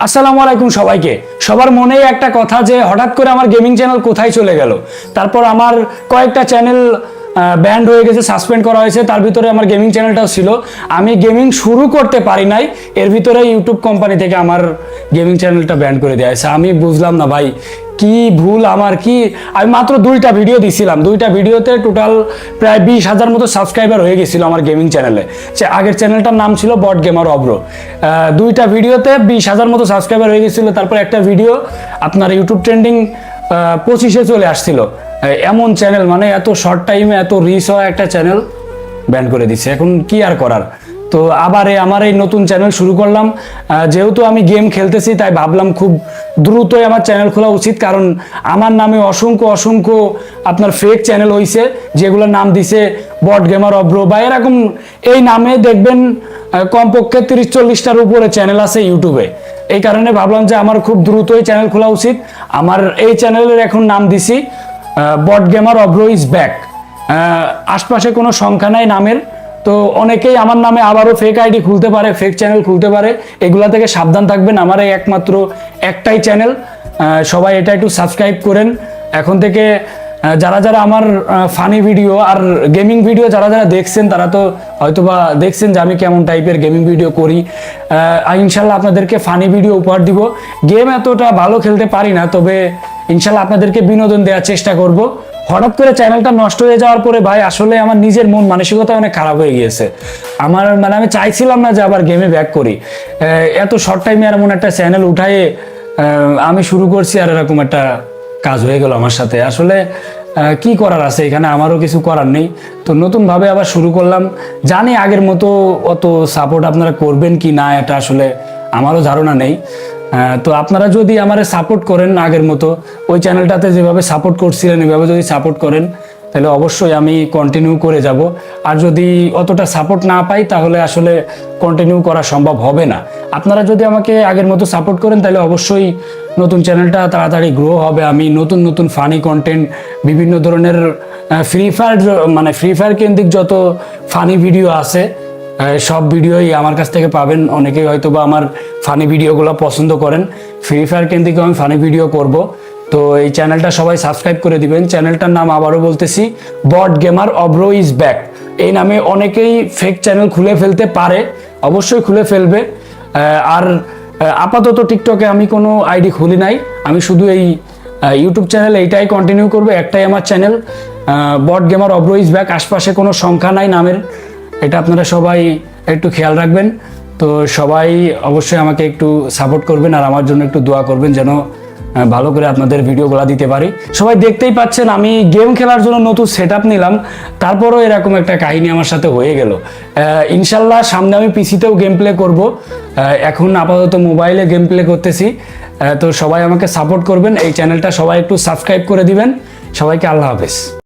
আসসালামু আলাইকুম সবাইকে। সবার মনেই একটা কথা যে হঠাৎ করে আমার গেমিং চ্যানেল কোথায় চলে গেল। তারপর আমার কয়েকটা চ্যানেল ব্যান্ড হয়ে গেছে, সাসপেন্ড করা হয়েছে। তার ভিতরে আমার গেমিং চ্যানেলটাও ছিল। আমি গেমিং শুরু করতে পারি নাই, এর ভিতরে ইউটিউব কোম্পানি থেকে আমার গেমিং চ্যানেলটা ব্যান্ড করে দেওয়া হয়েছে। আমি বুঝলাম না ভাই, কি ভুল আমার, কি আমি মাত্র 2টা ভিডিও দিছিলাম, 2টা ভিডিওতে টোটাল প্রায় 20,000 মতো সাবস্ক্রাইবার হয়ে গেছিল আমার গেমিং চ্যানেলে। আগের চ্যানেলটার নাম ছিল বট গেমার অব্র। 2টা ভিডিওতে 20,000 মতো সাবস্ক্রাইবার হয়ে গেছিল। তারপর একটা ভিডিও আপনার ইউটিউব ট্রেন্ডিং 25-এ চলে আসছিল। এমন চ্যানেল, মানে এত শর্ট টাইমে এত রিচ হওয়া একটা চ্যানেল ব্যান করে দিচ্ছে। এখন কি আর করার। তো আবার আমার এই নতুন চ্যানেল শুরু করলাম। যেহেতু আমি গেম খেলতেছি, তাই ভাবলাম খুব দ্রুতই আমার চ্যানেল খোলা উচিত, কারণ আমার নামে অসংখ্য আপনার ফেক চ্যানেল হয়েছে, যেগুলোর নাম দিছে বট গেমার অব্র বা এরকম। এই নামে দেখবেন কমপক্ষে 30-40টার উপরে চ্যানেল আছে ইউটিউবে। এই কারণে ভাবলাম যে আমার খুব দ্রুতই চ্যানেল খোলা উচিত। আমার এই চ্যানেলের এখন নাম দিছি বট গেমার অব্র ইজ ব্যাক। আশপাশে কোনো সংখ্যা নাই নামের। তো অনেকেই আমার নামে আবারও ফেক আইডি খুলতে পারে, ফেক চ্যানেল খুলতে পারে। এগুলা থেকে সাবধান থাকবেন। আমার এই একমাত্র একটাই চ্যানেল, সবাই এটা একটু সাবস্ক্রাইব করেন। এখন থেকে যারা যারা আমার ফানি ভিডিও আর গেমিং ভিডিও যারা যারা দেখছেন, তারা তো হয়তোবা দেখছেন যে আমি কেমন টাইপের গেমিং ভিডিও করি। ইনশাল্লাহ আপনাদেরকে ফানি ভিডিও উপহার দিব। গেম এতটা ভালো খেলতে পারি না, তবে ইনশাল্লাহ আপনাদেরকে বিনোদন দেওয়ার চেষ্টা করব। হঠাৎ করে চ্যানেলটা নষ্ট হয়ে যাওয়ার পরে ভাই আসলে আমার নিজের মন মানসিকতা অনেক খারাপ হয়ে গিয়েছে। আমি চাইছিলাম না যে আবার গেমে ব্যাক করি। এত শর্ট টাইমে এমন একটা চ্যানেল উঠায়ে আমি শুরু করছি, আর এরকম একটা কাজ হয়ে গেল আমার সাথে। আসলে কি করার আছে, এখানে আমারও কিছু করার নেই। তো নতুনভাবে আবার শুরু করলাম। জানি আগের মতো অত সাপোর্ট আপনারা করবেন কি না, এটা আসলে আমারও ধারণা নেই। তো আপনারা যদি আমারে সাপোর্ট করেন আগের মতো, ওই চ্যানেলটাতে যেভাবে সাপোর্ট করছিলেন এভাবে যদি সাপোর্ট করেন, তাহলে অবশ্যই আমি কন্টিনিউ করে যাব। আর যদি অতটা সাপোর্ট না পাই, তাহলে আসলে কন্টিনিউ করা সম্ভব হবে না। আপনারা যদি আমাকে আগের মতো সাপোর্ট করেন, তাহলে অবশ্যই নতুন চ্যানেলটা তাড়াতাড়ি গ্রো হবে। আমি নতুন ফানি কন্টেন্ট, বিভিন্ন ধরনের ফ্রি ফায়ার কেন্দ্রিক যত ফানি ভিডিও আছে, সব ভিডিওই আমার কাছ থেকে পাবেন। অনেকেই হয়তো বা আমার ফানি ভিডিওগুলো পছন্দ করেন। ফ্রি ফায়ার কেন্দ্রিক আমি ফানি ভিডিও করব। তো এই চ্যানেলটা সবাই সাবস্ক্রাইব করে দিবেন। চ্যানেলটার নাম আবারও বলতেছি, বট গেমার অব্র ইজ ব্যাক। এই নামে অনেকেই ফেক চ্যানেল খুলে ফেলতে পারে, অবশ্যই খুলে ফেলবে। আর আপাতত টিকটকে আমি কোনো আইডি খুলি নাই। আমি শুধু এই ইউটিউব চ্যানেল এইটাই কন্টিনিউ করবো। একটাই আমার channel, bot gamer Abro is back. আশপাশে কোনো সংখ্যা নাই নামের, এটা আপনারা সবাই একটু খেয়াল রাখবেন। তো সবাই অবশ্যই আমাকে একটু সাপোর্ট করবেন, আর আমার জন্য একটু দোয়া করবেন যেন ভালো করে আপনাদের ভিডিওগুলো দিতে পারি। সবাই দেখতেই পাচ্ছেন আমি গেম খেলার জন্য নতুন সেটআপ নিলাম, তারপরও এরকম একটা কাহিনী আমার সাথে হয়ে গেল। ইনশাল্লাহ সামনে আমি পিসিতেও গেম প্লে করব। এখন আপাতত মোবাইলে গেম প্লে করতেছি। তো সবাই আমাকে সাপোর্ট করবেন। এই চ্যানেলটা সবাই একটু সাবস্ক্রাইব করে দিবেন। সবাইকে আল্লাহ হাফেজ।